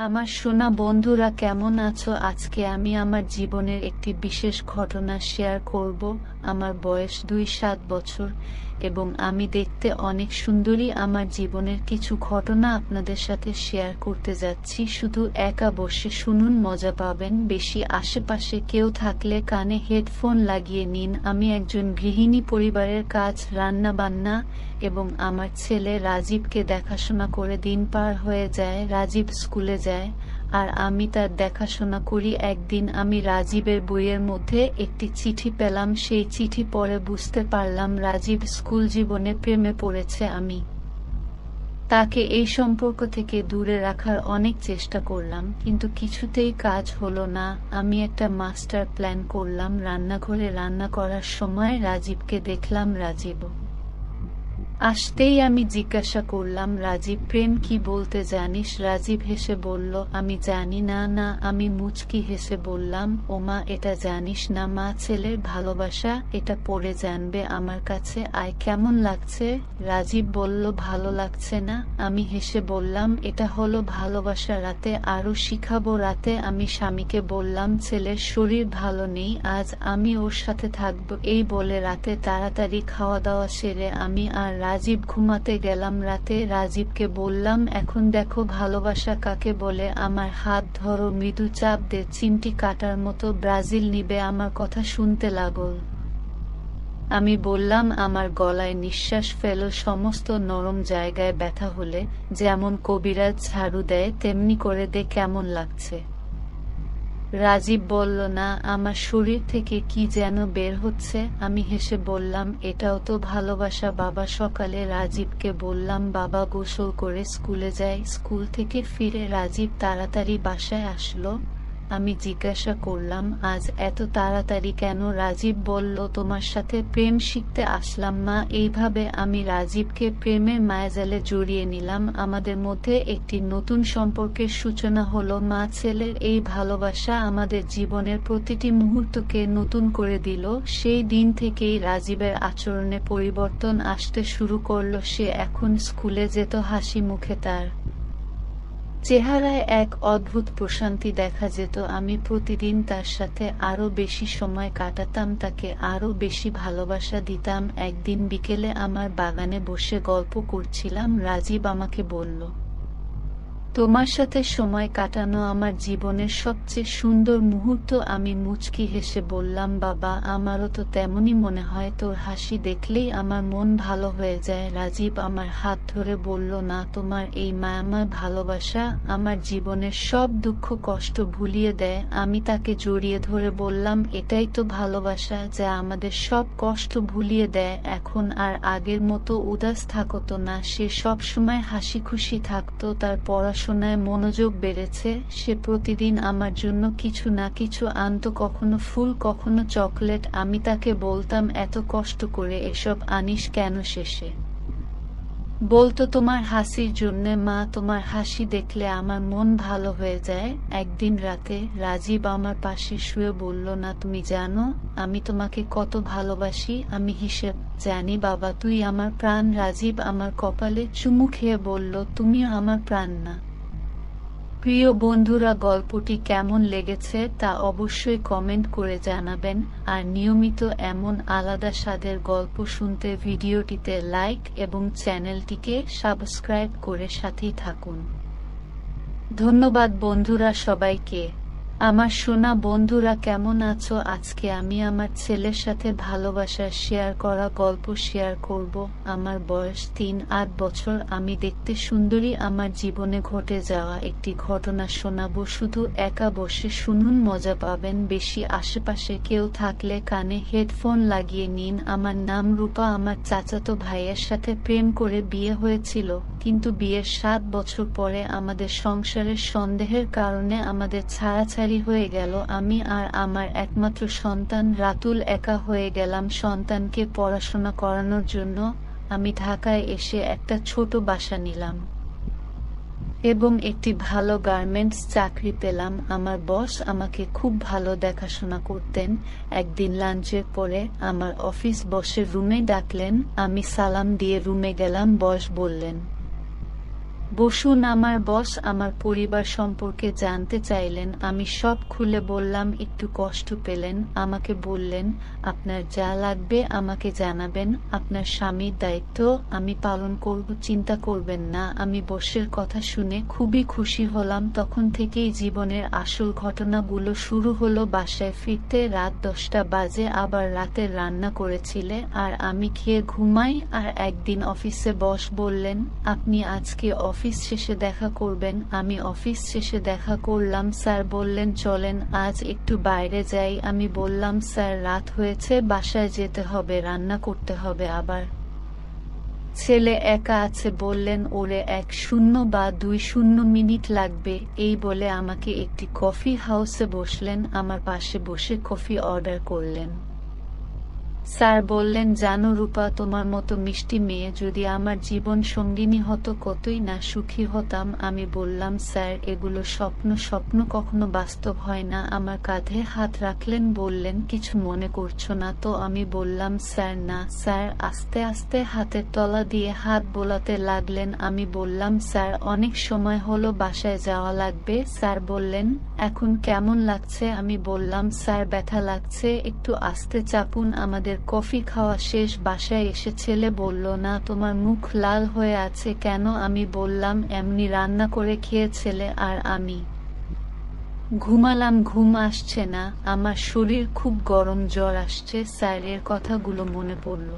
আমার সোনা বন্ধুরা কেমন আছো? আজকে আমি আমার জীবনের একটি বিশেষ ঘটনা শেয়ার করব। আমার বয়স 7 বছর এবং আমি দেখতে অনেক সুন্দরী। আমার জীবনের কিছু ঘটনা আপনাদের সাথে শেয়ার করতে যাচ্ছি। শুধু একা বসে শুনুন, মজা পাবেন। বেশি আশেপাশে কেউ থাকলে কানে হেডফোন লাগিয়ে নিন। আমি একজন গৃহিণী, পরিবারের কাজ, রান্না বান্না এবং আমার ছেলে রাজীবকে দেখাশোনা করে দিন পার হয়ে যায়। রাজীব স্কুলে যায় আর আমি তার দেখাশোনা করি। একদিন আমি রাজীবের বইয়ের মধ্যে একটি চিঠি পেলাম। সেই চিঠি পড়ে বুঝতে পারলাম রাজীব স্কুল জীবনে প্রেমে পড়েছে। আমি তাকে এই সম্পর্ক থেকে দূরে রাখার অনেক চেষ্টা করলাম, কিন্তু কিছুতেই কাজ হলো না। আমি একটা মাস্টার প্ল্যান করলাম। রান্নাঘরে রান্না করার সময় রাজীবকে দেখলাম। রাজীব আসতেই আমি জিজ্ঞাসা করলাম, রাজীব, প্রেম কি বলতে জানিস? রাজীব হেসে বলল, আমি জানি না। না, আমি মুচকি হেসে বললাম, ওমা, এটা জানিস না? মা ছেলের ভালোবাসা, এটা পড়ে জানবে আমার কাছে আয়। কেমন লাগছে? রাজীব বলল, ভালো লাগছে না। আমি হেসে বললাম, এটা হলো ভালোবাসা। রাতে আরো শিখাবো। রাতে আমি স্বামীকে বললাম, ছেলের শরীর ভালো নেই, আজ আমি ওর সাথে থাকবো। এই বলে রাতে তাড়াতাড়ি খাওয়া দাওয়া সেরে আমি আর রাজীব ঘুমাতে গেলাম। রাতে রাজীবকে বললাম, এখন দেখো ভালোবাসা কাকে বলে। আমার হাত ধরো, মৃদু চাপ দে, চিমটি কাটার মতো ব্রাজিল নিবে। আমার কথা শুনতে লাগল। আমি বললাম, আমার গলায় নিঃশ্বাস ফেলো। সমস্ত নরম জায়গায় ব্যথা হলে যেমন কবিরাজ ঝাড়ু দেয় তেমনি করে দে। কেমন লাগছে? রাজীব বলল, না, আমার শরীর থেকে কি যেন বের হচ্ছে। আমি হেসে বললাম, এটাও তো ভালোবাসা বাবা। সকালে রাজীবকে বললাম বাবা গোসল করে স্কুলে যায়। স্কুল থেকে ফিরে রাজীব তাড়াতাড়ি বাসায় আসলো। আমি জিজ্ঞাসা করলাম, আজ এত তাড়াতাড়ি কেন? রাজীব বলল, তোমার সাথে প্রেম শিখতে আসলাম মা। এইভাবে আমি রাজীবকে প্রেমের মায়াজালে জড়িয়ে নিলাম। আমাদের মধ্যে একটি নতুন সম্পর্কের সূচনা হলো। মা ছেলের এই ভালোবাসা আমাদের জীবনের প্রতিটি মুহূর্তকে নতুন করে দিল। সেই দিন থেকেই রাজীবের আচরণে পরিবর্তন আসতে শুরু করলো। সে এখন স্কুলে যেত হাসি মুখে, তার চেহারায় এক অদ্ভুত প্রশান্তি দেখা যেত। আমি প্রতিদিন তার সাথে আরো বেশি সময় কাটাতাম, তাকে আরো বেশি ভালোবাসা দিতাম। একদিন বিকেলে আমার বাগানে বসে গল্প করছিলাম। রাজীব আমাকে বলল, তোমার সাথে সময় কাটানো আমার জীবনের সবচেয়ে সুন্দর মুহূর্ত। আমি মুচকি হেসে বললাম, বাবা, আমারও তো তেমনই মনে হয়। তোর হাসি দেখলেই আমার মন ভালো হয়ে যায়। রাজীব আমার হাত ধরে বলল, না, তোমার এই মায়াময় ভালোবাসা আমার জীবনের সব দুঃখ কষ্ট ভুলিয়ে দেয়। আমি তাকে জড়িয়ে ধরে বললাম, এটাই তো ভালোবাসা, যা আমাদের সব কষ্ট ভুলিয়ে দেয়। এখন আর আগের মতো উদাস থাকতো না। সে সব সময় হাসি খুশি থাকতো। তার পড়াশোনায় মনোযোগ বেড়েছে। সে প্রতিদিন আমার জন্য কিছু না কিছু আনতো, কখনো ফুল, কখনো চকলেট। আমি তাকে বলতাম, এত কষ্ট করে এসব আনিস কেন? শেষে বলতো, তোমার হাসির জন্যে মা, তোমার হাসি দেখলে আমার মন ভালো হয়ে যায়। একদিন রাতে রাজীব আমার পাশে শুয়ে বলল, না, তুমি জানো আমি তোমাকে কত ভালোবাসি? আমি হিসেব, জানি বাবা, তুই আমার প্রাণ। রাজীব আমার কপালে চুমু খেয়ে বলল, তুমিও আমার প্রাণ না? প্রিয় বন্ধুরা, গল্পটি কেমন লেগেছে তা অবশ্যই কমেন্ট করে জানাবেন। আর নিয়মিত এমন আলাদা স্বাদের গল্প শুনতে ভিডিওটিতে লাইক এবং চ্যানেলটিকে সাবস্ক্রাইব করে সাথেই থাকুন। ধন্যবাদ বন্ধুরা সবাইকে। আমার সোনা বন্ধুরা কেমন আছো? আজকে আমি আমার ছেলের সাথে ভালোবাসার শেয়ার করা গল্প শেয়ার করব। আমার বয়স 8 বছর। আমি দেখতে সুন্দরী। আমার জীবনে ঘটে যাওয়া একটি ঘটনা শোনাবো। শুধু একা বসে শুনুন, মজা পাবেন। বেশি আশেপাশে কেউ থাকলে কানে হেডফোন লাগিয়ে নিন। আমার নাম রূপা। আমার চাচাতো ভাইয়ের সাথে প্রেম করে বিয়ে হয়েছিল, কিন্তু বিয়ের 7 বছর পরে আমাদের সংসারের সন্দেহের কারণে আমাদের ছাড়াছাড়ি হয়ে গেল। আমি আর আমার একমাত্র সন্তান রাতুল একা হয়ে গেলাম। সন্তানকে পড়াশোনা করানোর জন্য আমি ঢাকায় এসে একটা ছোট বাসা নিলাম এবং একটি ভালো গার্মেন্টস চাকরি পেলাম। আমার বস আমাকে খুব ভালো দেখাশোনা করতেন। একদিন লাঞ্চের পরে আমার অফিস বসের রুমে ডাকলেন। আমি সালাম দিয়ে রুমে গেলাম। বস বললেন, বসুন। আমার বস আমার পরিবার সম্পর্কে জানতে চাইলেন। আমি সব খুলে বললাম। একটু কষ্ট পেলেন। আমাকে বললেন, আপনার যা লাগবে আমাকে জানাবেন। আপনার স্বামীর দায়িত্ব আমি পালন করব, চিন্তা করবেন না। আমি বসের কথা শুনে খুবই খুশি হলাম। তখন থেকেই জীবনের আসল ঘটনাগুলো শুরু হলো। বাসায় ফিরতে রাত 10টা বাজে। আবার রাতের রান্না করেছিলে আর আমি খেয়ে ঘুমাই। আর একদিন অফিসে বস বললেন, আপনি আজকে অফিস শেষে দেখা করবেন। আমি অফিস শেষে দেখা করলাম। স্যার বললেন, চলেন আজ একটু বাইরে যাই। আমি বললাম, স্যার রাত হয়েছে, বাসায় যেতে হবে, রান্না করতে হবে। আবার ছেলে একা আছে। বললেন, ওরে 1 বা 2 মিনিট লাগবে। এই বলে আমাকে একটি কফি হাউসে বসলেন। আমার পাশে বসে কফি অর্ডার করলেন। স্যার বললেন, জানো রূপা, তোমার মতো মিষ্টি মেয়ে যদি আমার জীবন সঙ্গিনী হতো কতই না সুখী হতাম। আমি বললাম, স্যার এগুলো স্বপ্ন, স্বপ্ন কখনো বাস্তব হয় না। আমার কাঁধে হাত রাখলেন, বললেন, কিছু মনে করছো না তো? আমি বললাম, স্যার না। স্যার আস্তে আস্তে হাতের তলা দিয়ে হাত বোলাতে লাগলেন। আমি বললাম, স্যার অনেক সময় হলো, বাসায় যাওয়া লাগবে। স্যার বললেন, এখন কেমন লাগছে? আমি বললাম, স্যার ব্যথা লাগছে, একটু আস্তে চাপুন। আমাদের কফি খাওয়া শেষ। বাসায় এসে ছেলে বলল, না তোমার মুখ লাল হয়ে আছে কেন? আমি বললাম, এমনি রান্না করে খেয়ে ছেলে আর আমি ঘুমালাম, ঘুম আসছে না। আমার শরীর খুব গরম, জ্বর আসছে। স্যারের কথাগুলো মনে পড়ল।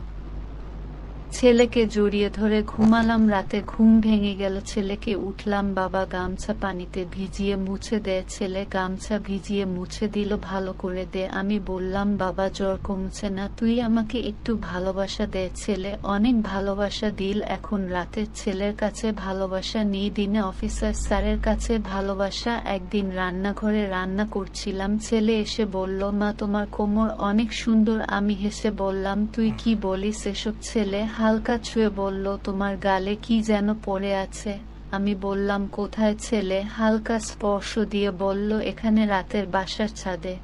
ছেলেকে জড়িয়ে ধরে ঘুমালাম। রাতে ঘুম ভেঙে গেল। ছেলেকে উঠলাম, বাবা গামছা পানিতে ভিজিয়ে মুছে দে। ছেলে গামছা ভিজিয়ে মুছে দিল, ভালো করে দে। আমি বললাম, বাবা জ্বর কমছে না, তুই আমাকে একটু ভালোবাসা দে। ছেলে অনেক ভালোবাসা দিল। এখন রাতে ছেলের কাছে ভালোবাসা নেই, দিনে অফিসার স্যারের কাছে ভালোবাসা। একদিন রান্নাঘরে রান্না করছিলাম, ছেলে এসে বলল, মা তোমার কোমর অনেক সুন্দর। আমি হেসে বললাম, তুই কি বলিস এসব? ছেলে হালকা ছুঁয়ে বলল, তোমার গালে কি যেন পড়ে আছে। আমি বললাম, কোথায়? ছেলে হালকা স্পর্শ দিয়ে বলল, এখানে রাতের বাসার ছাদে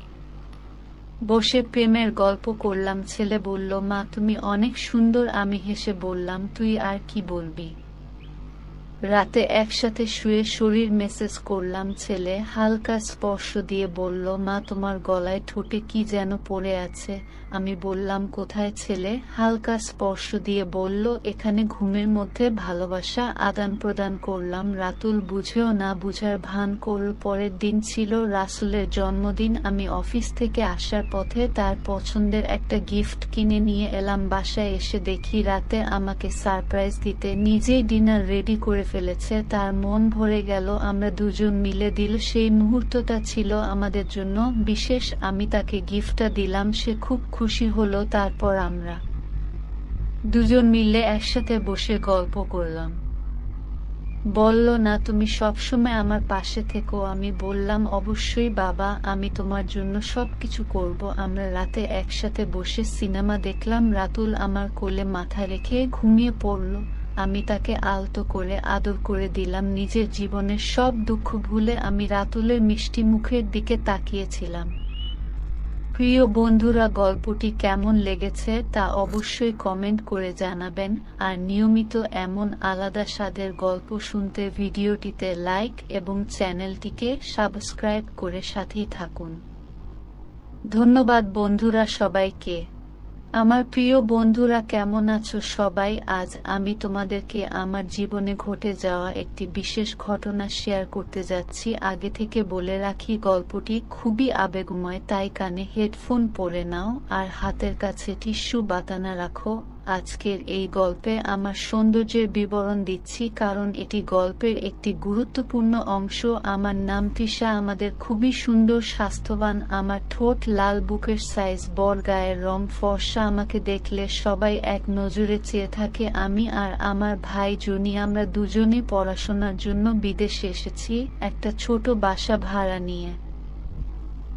বসে প্রেমের গল্প করলাম। ছেলে বলল, মা তুমি অনেক সুন্দর। আমি হেসে বললাম, তুই আর কি বলবি? রাতে একসাথে শুয়ে শরীর মেসেজ করলাম। ছেলে হালকা স্পর্শ দিয়ে বলল, মা তোমার গলায় ঠোঁটে কি যেন পড়ে আছে। আমি বললাম, কোথায়? ছেলে হালকা স্পর্শ দিয়ে বলল, এখানে। ঘুমের মধ্যে ভালোবাসা আদান প্রদান করলাম। রাতুল বুঝেও না বুঝার ভান করল। পরের দিন ছিল রাসুলের জন্মদিন। আমি অফিস থেকে আসার পথে তার পছন্দের একটা গিফট কিনে নিয়ে এলাম। বাসায় এসে দেখি রাতে আমাকে সারপ্রাইজ দিতে নিজেই ডিনার রেডি করে ফেলেছে। তার মন ভরে গেল। আমরা দুজন মিলে দিল। সেই মুহূর্তটা ছিল আমাদের জন্য বিশেষ। আমি তাকে গিফটটা দিলাম, সে খুব খুশি হলো। তারপর আমরা দুজন মিলে একসাথে বসে গল্প করলাম। বলল, না তুমি সবসময় আমার পাশে থেকো। আমি বললাম, অবশ্যই বাবা, আমি তোমার জন্য সবকিছু করব। আমরা রাতে একসাথে বসে সিনেমা দেখলাম। রাতুল আমার কোলে মাথা রেখে ঘুমিয়ে পড়ল। আমি তাকে আলতো করে আদর করে দিলাম। নিজের জীবনের সব দুঃখ ভুলে আমি রাতুলের মিষ্টি মুখের দিকে তাকিয়েছিলাম। প্রিয় বন্ধুরা, গল্পটি কেমন লেগেছে তা অবশ্যই কমেন্ট করে জানাবেন। আর নিয়মিত এমন আলাদা স্বাদের গল্প শুনতে ভিডিওটিতে লাইক এবং চ্যানেলটিকে সাবস্ক্রাইব করে সাথেই থাকুন। ধন্যবাদ বন্ধুরা সবাইকে। আমার প্রিয় বন্ধুরা, কেমন আছো সবাই? আজ আমি তোমাদেরকে আমার জীবনে ঘটে যাওয়া একটি বিশেষ ঘটনা শেয়ার করতে যাচ্ছি। আগে থেকে বলে রাখি, গল্পটি খুবই আবেগময়, তাই কানে হেডফোন পরে নাও আর হাতের কাছে টিস্যু বাতানা রাখো। আজকের এই গল্পে আমার সৌন্দর্যের বিবরণ দিচ্ছি, কারণ এটি গল্পের একটি গুরুত্বপূর্ণ অংশ। আমার নাম তৃষা। আমাদের খুবই সুন্দর, স্বাস্থ্যবান। আমার ঠোঁট লাল, বুকের সাইজ বড়, গায়ের রং ফর্সা। আমাকে দেখলে সবাই এক নজরে চেয়ে থাকে। আমি আর আমার ভাই জনি, আমরা দুজনেই পড়াশোনার জন্য বিদেশে এসেছি, একটা ছোট বাসা ভাড়া নিয়ে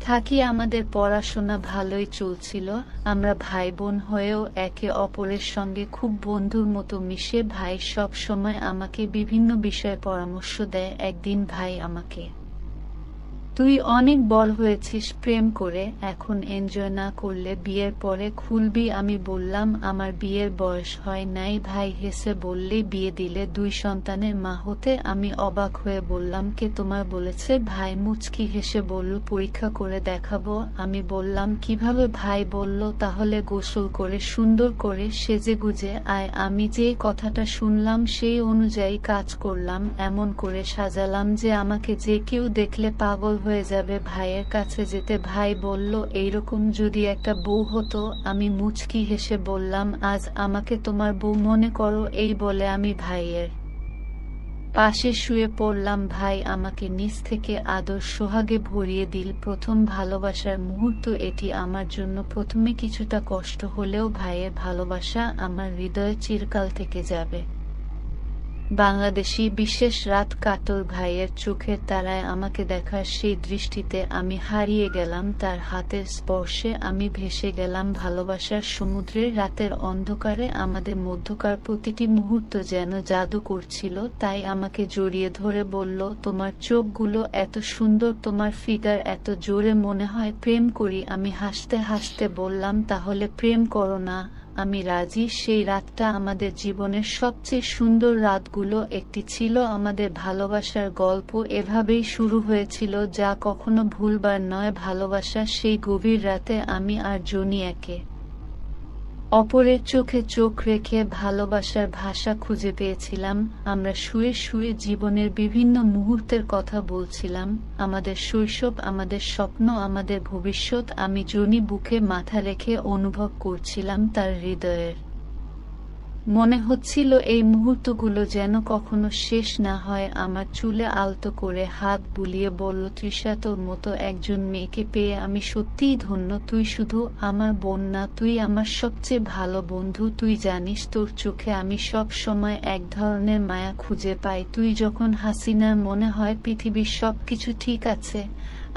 থাকি। আমাদের পড়াশোনা ভালোই চলছিল। আমরা ভাই বোন হয়েও একে অপরের সঙ্গে খুব বন্ধুর মতো মিশে। ভাই সব সময় আমাকে বিভিন্ন বিষয়ে পরামর্শ দেয়। একদিন ভাই আমাকে, তুই অনেক বড় হয়েছিস প্রেম করে, এখন এনজয় না করলে বিয়ের পরে খুলবি। আমি বললাম আমার বিয়ের বয়স হয় নাই। ভাই হেসে বললে বিয়ে দিলে 2 সন্তানের মা হতে। আমি অবাক হয়ে বললাম কে তোমার বলেছে? ভাই মুচকি হেসে বলল পরীক্ষা করে দেখাবো। আমি বললাম কিভাবে? ভাই বলল তাহলে গোসল করে সুন্দর করে সেজেগুজে আয়। আমি যে কথাটা শুনলাম সেই অনুযায়ী কাজ করলাম, এমন করে সাজালাম যে আমাকে যে কেউ দেখলে পাগল হয়ে যাবে। ভাইয়ের কাছে যেতে ভাই বলল এইরকম যদি একটা বউ হতো। আমি মুচকি হেসে বললাম আজ আমাকে তোমার বউ মনে করো। এই বলে আমি ভাইয়ের পাশে শুয়ে পড়লাম। ভাই আমাকে নিচ থেকে আদর সোহাগে ভরিয়ে দিল। প্রথম ভালোবাসার মুহূর্ত এটি আমার জন্য। প্রথমে কিছুটা কষ্ট হলেও ভাইয়ের ভালোবাসা আমার হৃদয়ে চিরকাল থেকে যাবে। বাংলাদেশি বিশেষ রাত কাতর ভাইয়ের চোখের তারায় আমাকে দেখার সেই দৃষ্টিতে আমি হারিয়ে গেলাম। তার হাতের স্পর্শে আমি ভেসে গেলাম ভালোবাসার সমুদ্রে। রাতের অন্ধকারে আমাদের মধ্যকার প্রতিটি মুহূর্ত যেন জাদু করছিল। তাই আমাকে জড়িয়ে ধরে বলল তোমার চোখগুলো এত সুন্দর, তোমার ফিগার এত জোরে, মনে হয় প্রেম করি। আমি হাসতে হাসতে বললাম তাহলে প্রেম করো না। আমি রাজি। সেই রাতটা আমাদের জীবনের সবচেয়ে সুন্দর রাতগুলো একটি ছিল। আমাদের ভালোবাসার গল্প এভাবেই শুরু হয়েছিল, যা কখনো ভুলবার নয়। ভালোবাসা সেই গভীর রাতে আমি আর জনি একে অপরের চোখে চোখ রেখে ভালোবাসার ভাষা খুঁজে পেয়েছিলাম। আমরা শুয়ে শুয়ে জীবনের বিভিন্ন মুহূর্তের কথা বলছিলাম, আমাদের শৈশব, আমাদের স্বপ্ন, আমাদের ভবিষ্যৎ। আমি জনি বুকে মাথা রেখে অনুভব করছিলাম তার হৃদয়ের। মনে হচ্ছিল এই মুহূর্তগুলো যেন কখনো শেষ না হয়। আমার চুলে আলতো করে হাত বুলিয়ে বলল তৃষা, তোর মতো একজন মেয়েকে পেয়ে আমি সত্যিই ধন্য। তুই শুধু আমার বোন না, তুই আমার সবচেয়ে ভালো বন্ধু। তুই জানিস তোর চোখে আমি সব সময় এক ধরনের মায়া খুঁজে পাই। তুই যখন হাসি না মনে হয় পৃথিবীর সবকিছু ঠিক আছে।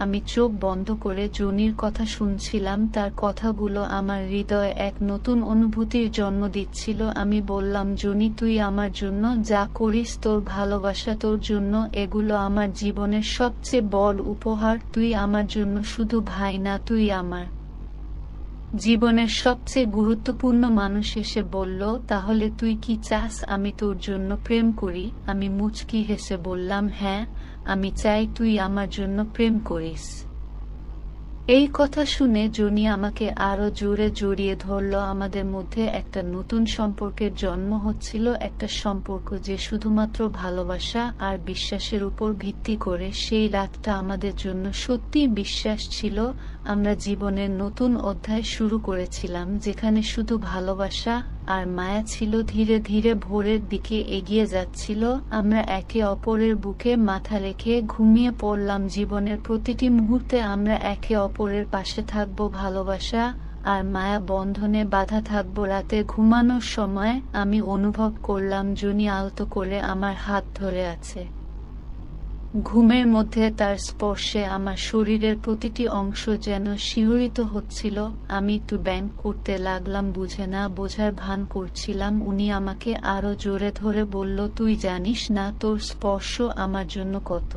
আমি চোখ বন্ধ করে জনির কথা শুনছিলাম। তার কথাগুলো আমার হৃদয়ে এক নতুন অনুভূতির জন্ম দিচ্ছিল। আমি বললাম জনি, তুই আমার জন্য যা করিস, তোর ভালোবাসা, তোর জন্য এগুলো আমার জীবনের সবচেয়ে বড় উপহার। তুই আমার জন্য শুধু ভাই না, তুই আমার জীবনের সবচেয়ে গুরুত্বপূর্ণ মানুষ। এসে বলল তাহলে তুই কি চাস আমি তোর জন্য প্রেম করি? আমি মুচকি হেসে বললাম হ্যাঁ, আমি চাই তুই আমার জন্য প্রেম করিস। এই কথা শুনে জনি আমাকে আরো জোরে জড়িয়ে ধরল। আমাদের মধ্যে একটা নতুন সম্পর্কের জন্ম হচ্ছিল, একটা সম্পর্ক যে শুধুমাত্র ভালোবাসা আর বিশ্বাসের উপর ভিত্তি করে। সেই রাতটা আমাদের জন্য সত্যি বিশ্বাস ছিল। আমরা জীবনের নতুন অধ্যায় শুরু করেছিলাম, যেখানে শুধু ভালোবাসা আর মায়া ছিল। ধীরে ধীরে ভোরের দিকে এগিয়ে যাচ্ছিল। আমরা একে অপরের বুকে মাথা রেখে ঘুমিয়ে পড়লাম। জীবনের প্রতিটি মুহূর্তে আমরা একে অপরের পাশে থাকব, ভালোবাসা আর মায়া বন্ধনে বাঁধা থাকব। রাতে ঘুমানোর সময় আমি অনুভব করলাম জনি আলতো করে আমার হাত ধরে আছে। ঘুমের মধ্যে তার স্পর্শে আমার শরীরের প্রতিটি অংশ যেন শিহরিত হচ্ছিল। আমি একটু ব্যায়াম করতে লাগলাম, বুঝে না বোঝার ভান করছিলাম। উনি আমাকে আরো জোরে ধরে বলল তুই জানিস না তোর স্পর্শ আমার জন্য কত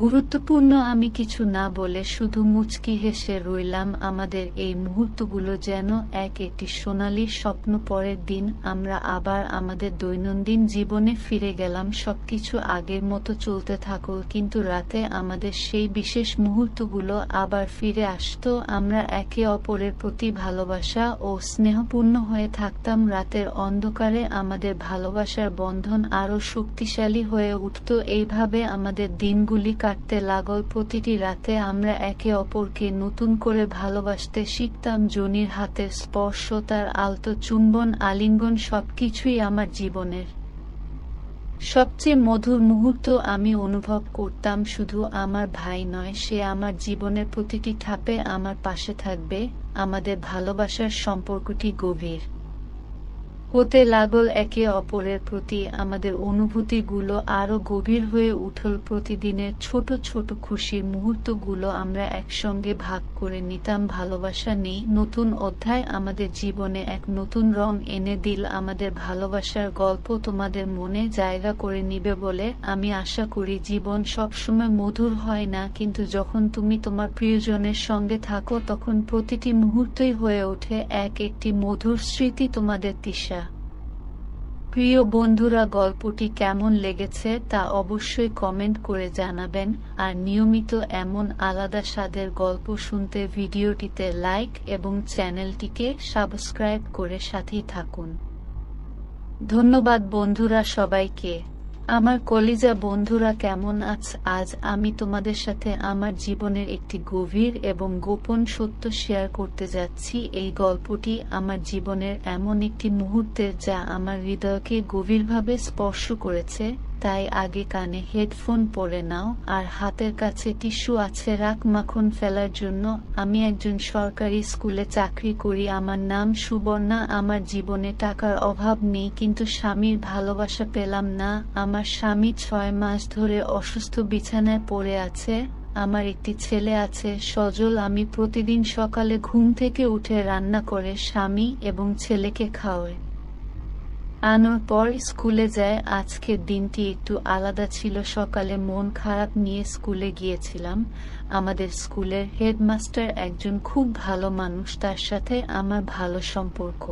গুরুত্বপূর্ণ। আমি কিছু না বলে শুধু মুচকি হেসে রইলাম। আমাদের এই মুহূর্তগুলো যেন একটি সোনালী স্বপ্ন। পরের দিন আমরা আবার আমাদের দৈনন্দিন জীবনে ফিরে গেলাম। সবকিছু আগের মতো চলতে থাকল, কিন্তু রাতে আমাদের সেই বিশেষ মুহূর্তগুলো আবার ফিরে আসতো। আমরা একে অপরের প্রতি ভালোবাসা ও স্নেহপূর্ণ হয়ে থাকতাম। রাতের অন্ধকারে আমাদের ভালোবাসার বন্ধন আরো শক্তিশালী হয়ে উঠত। এইভাবে আমাদের দিনগুলি কাটতে লাগল। প্রতিটি রাতে আমরা একে অপরকে নতুন করে ভালোবাসতে শিখতাম। জনির হাতের স্পর্শ, তার আলতো চুম্বন, আলিঙ্গন সবকিছুই আমার জীবনের সবচেয়ে মধুর মুহূর্ত। আমি অনুভব করতাম শুধু আমার ভাই নয়, সে আমার জীবনের প্রতিটি ধাপে আমার পাশে থাকবে। আমাদের ভালোবাসার সম্পর্কটি গভীর হতে লাগল একে অপরের প্রতি আমাদের অনুভূতিগুলো আরো গভীর হয়ে উঠল। প্রতিদিনের ছোট ছোট খুশির মুহূর্তগুলো আমরা একসঙ্গে ভাগ করে নিতাম। ভালোবাসা নেই নতুন অধ্যায় আমাদের জীবনে এক নতুন রং এনে দিল। আমাদের ভালোবাসার গল্প তোমাদের মনে জায়গা করে নিবে বলে আমি আশা করি। জীবন সবসময় মধুর হয় না, কিন্তু যখন তুমি তোমার প্রিয়জনের সঙ্গে থাকো তখন প্রতিটি মুহূর্তই হয়ে ওঠে একটি মধুর স্মৃতি। তোমাদের তিশা। প্রিয় বন্ধুরা, গল্পটি কেমন লেগেছে তা অবশ্যই কমেন্ট করে জানাবেন। আর নিয়মিত এমন আলাদা স্বাদের গল্প শুনতে ভিডিওটিতে লাইক এবং চ্যানেলটিকে সাবস্ক্রাইব করে সাথেই থাকুন। ধন্যবাদ বন্ধুরা সবাইকে। আমার কলিজা বন্ধুরা, কেমন আজ আমি তোমাদের সাথে আমার জীবনের একটি গভীর এবং গোপন সত্য শেয়ার করতে যাচ্ছি। এই গল্পটি আমার জীবনের এমন একটি মুহূর্তের যা আমার হৃদয়কে গভীরভাবে স্পর্শ করেছে। তাই আগে কানে হেডফোন পরে নাও আর হাতের কাছে টিস্যু আছে রাখ মাখন ফেলার জন্য। আমি একজন সরকারি স্কুলে চাকরি করি। আমার নাম সুবর্ণা। আমার জীবনে টাকার অভাব নেই, কিন্তু স্বামীর ভালোবাসা পেলাম না। আমার স্বামী 6 মাস ধরে অসুস্থ বিছানায় পড়ে আছে। আমার একটি ছেলে আছে সজল। আমি প্রতিদিন সকালে ঘুম থেকে উঠে রান্না করে স্বামী এবং ছেলেকে খাওয়াই, আনার পর স্কুলে যায়। আজকের দিনটি একটু আলাদা ছিল। সকালে মন খারাপ নিয়ে স্কুলে গিয়েছিলাম। আমাদের স্কুলের হেডমাস্টার একজন খুব ভালো মানুষ, তার সাথে আমার ভালো সম্পর্ক।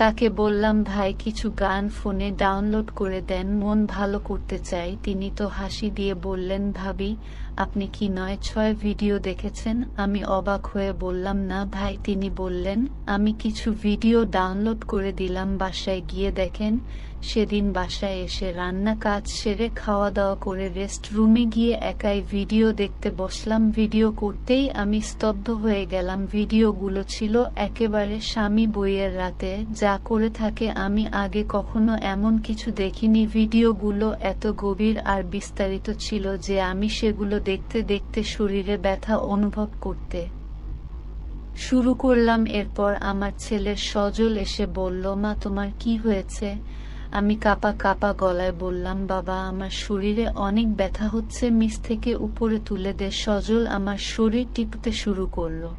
তাকে বললাম, ভাই কিছু গান ফোনে ডাউনলোড করে দেন, মন ভালো করতে চাই। তিনি তো হাসি দিয়ে বললেন, ভাবি আপনি কি 9-6 ভিডিও দেখেছেন? আমি অবাক হয়ে বললাম, না ভাই। তিনি বললেন, আমি কিছু ভিডিও ডাউনলোড করে দিলাম, বাসায় গিয়ে দেখেন। সেদিন বাসায় এসে রান্না কাজ সেরে খাওয়া দাওয়া করে রেস্ট রুমে গিয়ে একাই ভিডিও দেখতে বসলাম। ভিডিও করতেই আমি স্তব্ধ হয়ে গেলাম। ভিডিওগুলো ছিল একেবারে স্বামী বইয়ের রাতে যা করে থাকে। আমি আগে কখনো এমন কিছু দেখিনি। ভিডিওগুলো এত গভীর আর বিস্তারিত ছিল যে আমি সেগুলো দেখতে দেখতে শরীরে ব্যথা অনুভব করতে শুরু করলাম। এরপর আমার ছেলের সজল এসে বলল, মা তোমার কি হয়েছে? আমি কাঁপা কাঁপা গলায় বললাম, বাবা আমার শরীরে অনেক ব্যথা হচ্ছে, নিচ থেকে উপরে তুলে দে। সজল আমার শরীর টিপতে শুরু করলো,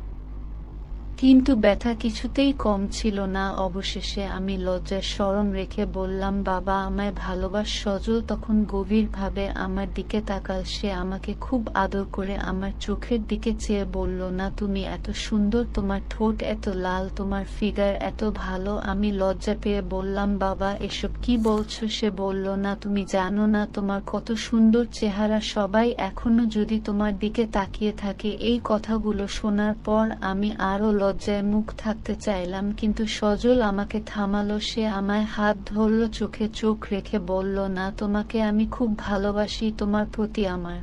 কিন্তু ব্যথা কিছুতেই কম ছিল না। অবশেষে আমি লজ্জার শরম রেখে বললাম, বাবা আমায় ভালোবাস। সজল তখন গভীরভাবে আমার দিকে তাকাল। সে আমাকে খুব আদর করে আমার চোখের দিকে চেয়ে বলল, না তুমি এত সুন্দর, তোমার ঠোঁট এত লাল, তোমার ফিগার এত ভালো। আমি লজ্জা পেয়ে বললাম, বাবা এসব কি বলছো? সে বলল, না তুমি জানো না তোমার কত সুন্দর চেহারা, সবাই এখনো যদি তোমার দিকে তাকিয়ে থাকে। এই কথাগুলো শোনার পর আমি আরো লজ্জায় মুখ থাকতে চাইলাম, কিন্তু সজল আমাকে থামালো। সে আমায় হাত ধরল, চোখে চোখ রেখে বলল, না তোমাকে আমি খুব ভালোবাসি, তোমার প্রতি আমার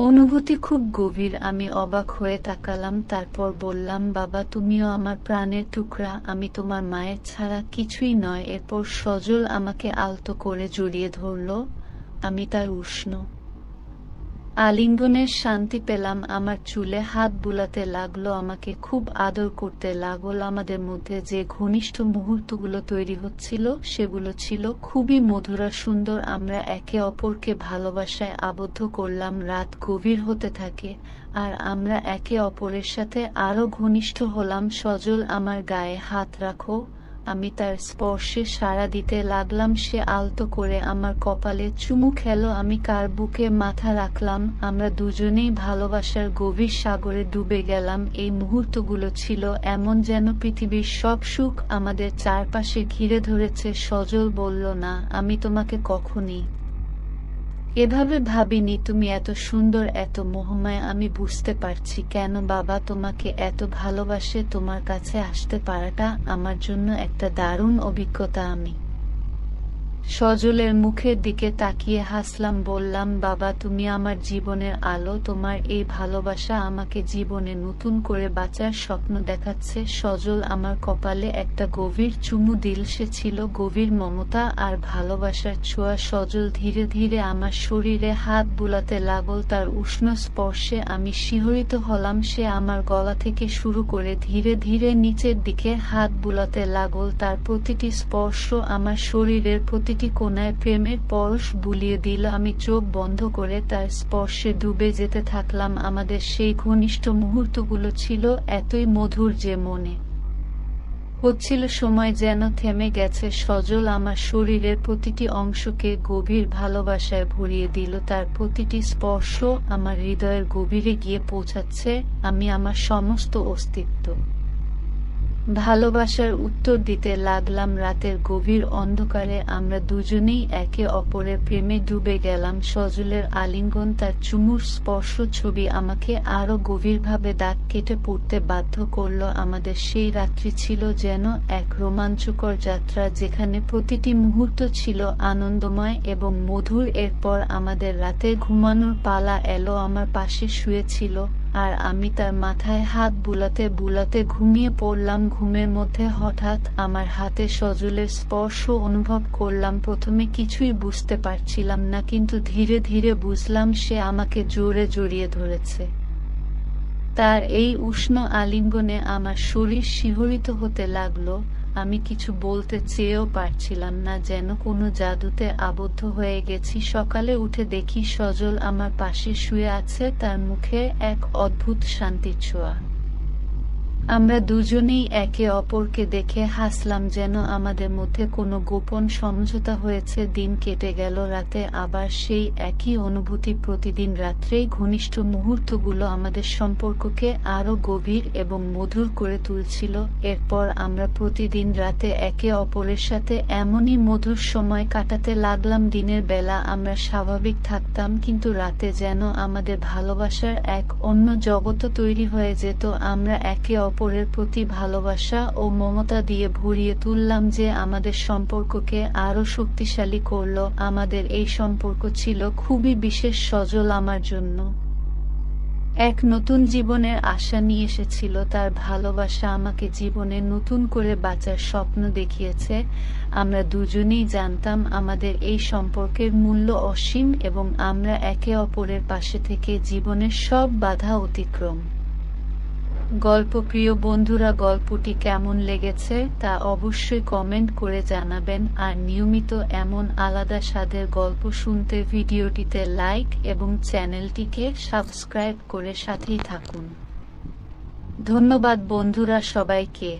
অনুভূতি খুব গভীর। আমি অবাক হয়ে তাকালাম, তারপর বললাম, বাবা তুমিও আমার প্রাণের টুকরা, আমি তোমার মায়ের ছাড়া কিছুই নয়। এরপর সজল আমাকে আলতো করে জড়িয়ে ধরল। আমি তার উষ্ণ আলিঙ্গনের শান্তি পেলাম। আমার চুলে হাত বুলাতে লাগলো, আমাকে খুব আদর করতে লাগলো। আমাদের মধ্যে যে ঘনিষ্ঠ মুহূর্তগুলো তৈরি হচ্ছিল সেগুলো ছিল খুবই মধুর আর সুন্দর। আমরা একে অপরকে ভালোবাসায় আবদ্ধ করলাম। রাত গভীর হতে থাকে আর আমরা একে অপরের সাথে আরো ঘনিষ্ঠ হলাম। সজল আমার গায়ে হাত রাখো, আমি তার স্পর্শে সাড়া দিতে লাগলাম। সে আলতো করে আমার কপালে চুমু খেলো, আমি কার বুকে মাথা রাখলাম। আমরা দুজনেই ভালোবাসার গভীর সাগরে ডুবে গেলাম। এই মুহূর্তগুলো ছিল এমন যেন পৃথিবীর সব সুখ আমাদের চারপাশে ঘিরে ধরেছে। সজল বলল, না আমি তোমাকে কখনই এভাবে ভাবিনি, তুমি এত সুন্দর, এত মোহময়। আমি বুঝতে পারছি কেন বাবা তোমাকে এত ভালোবাসে। তোমার কাছে আসতে পারাটা আমার জন্য একটা দারুণ অভিজ্ঞতা। আমি সজলের মুখের দিকে তাকিয়ে হাসলাম, বললাম, বাবা তুমি আমার জীবনের আলো, তোমার এই ভালোবাসা আমাকে জীবনে নতুন করে বাঁচার স্বপ্ন দেখাচ্ছে। সজল আমার কপালে একটা গভীর চুমু দিল, সে ছিল গভীর মমতা আর ভালোবাসার ছোঁয়া। সজল ধীরে ধীরে আমার শরীরে হাত বুলাতে লাগল, তার উষ্ণ স্পর্শে আমি শিহরিত হলাম। সে আমার গলা থেকে শুরু করে ধীরে ধীরে নিচের দিকে হাত বুলাতে লাগল, তার প্রতিটি স্পর্শ আমার শরীরের প্রতিটি কোণায় প্রেমের পরশ বুলিয়ে দিল। আমি চোখ বন্ধ করে তার স্পর্শে ডুবে যেতে থাকলাম। আমাদের সেই ঘনিষ্ঠ মুহূর্তগুলো ছিল এতই মধুর যে মনে হচ্ছিল সময় যেন থেমে গেছে। সজল আমার শরীরের প্রতিটি অংশকে গভীর ভালোবাসায় ভরিয়ে দিল, তার প্রতিটি স্পর্শ আমার হৃদয়ের গভীরে গিয়ে পৌঁছাচ্ছে। আমি আমার সমস্ত অস্তিত্ব ভালোবাসার উত্তর দিতে লাগলাম। রাতের গভীর অন্ধকারে আমরা দুজনেই একে অপরের প্রেমে ডুবে গেলাম। সজলের আলিঙ্গন, তার চুমুর স্পর্শ ছবি আমাকে আরো গভীরভাবে দাগ কেটে পড়তে বাধ্য করল। আমাদের সেই রাত্রি ছিল যেন এক রোমাঞ্চকর যাত্রা, যেখানে প্রতিটি মুহূর্ত ছিল আনন্দময় এবং মধুর। এরপর আমাদের রাতে ঘুমানোর পালা এলো। আমার পাশে শুয়েছিল আর আমি তার মাথায় হাত বুলাতে বুলাতে ঘুমিয়ে পড়লাম। ঘুমের মধ্যে হঠাৎ আমার হাতে সজলের স্পর্শ অনুভব করলাম। প্রথমে কিছুই বুঝতে পারছিলাম না, কিন্তু ধীরে ধীরে বুঝলাম সে আমাকে জোরে জড়িয়ে ধরেছে। তার এই উষ্ণ আলিঙ্গনে আমার শরীর শিহরিত হতে লাগলো। আমি কিছু বলতে চেয়েও পারছিলাম না, যেন কোনো জাদুতে আবদ্ধ হয়ে গেছি। সকালে উঠে দেখি সজল আমার পাশে শুয়ে আছে, তার মুখে এক অদ্ভুত শান্তির ছোঁয়া। আমরা দুজনেই একে অপরকে দেখে হাসলাম, যেন আমাদের মধ্যে কোনো গোপন সমঝোতা হয়েছে। দিন কেটে গেল, রাতে আবার সেই একই অনুভূতি। প্রতিদিন রাত্রেই ঘনিষ্ঠ মুহূর্তগুলো আমাদের সম্পর্ককে আরো গভীর এবং মধুর করে তুলছিল। এরপর আমরা প্রতিদিন রাতে একে অপরের সাথে এমনই মধুর সময় কাটাতে লাগলাম। দিনের বেলা আমরা স্বাভাবিক থাকতাম, কিন্তু রাতে যেন আমাদের ভালোবাসার এক অন্য জগৎ তৈরি হয়ে যেত। আমরা একে অপরের প্রতি ভালোবাসা ও মমতা দিয়ে ভরিয়ে তুললাম, যে আমাদের সম্পর্ককে আরো শক্তিশালী করলো। আমাদের এই সম্পর্ক ছিল খুবই বিশেষ। সজল আমার জন্য এক নতুন জীবনের আশা নিয়ে এসেছিল। তার ভালোবাসা আমাকে জীবনে নতুন করে বাঁচার স্বপ্ন দেখিয়েছে। আমরা দুজনেই জানতাম আমাদের এই সম্পর্কের মূল্য অসীম এবং আমরা একে অপরের পাশে থেকে জীবনের সব বাধা অতিক্রম। গল্প প্রিয় বন্ধুরা, গল্পটি কেমন লেগেছে তা অবশ্যই কমেন্ট করে জানাবেন। আর নিয়মিত এমন আলাদা স্বাদের গল্প শুনতে ভিডিওটিতে লাইক এবং চ্যানেলটিকে সাবস্ক্রাইব করে সাথেই থাকুন। ধন্যবাদ বন্ধুরা সবাইকে।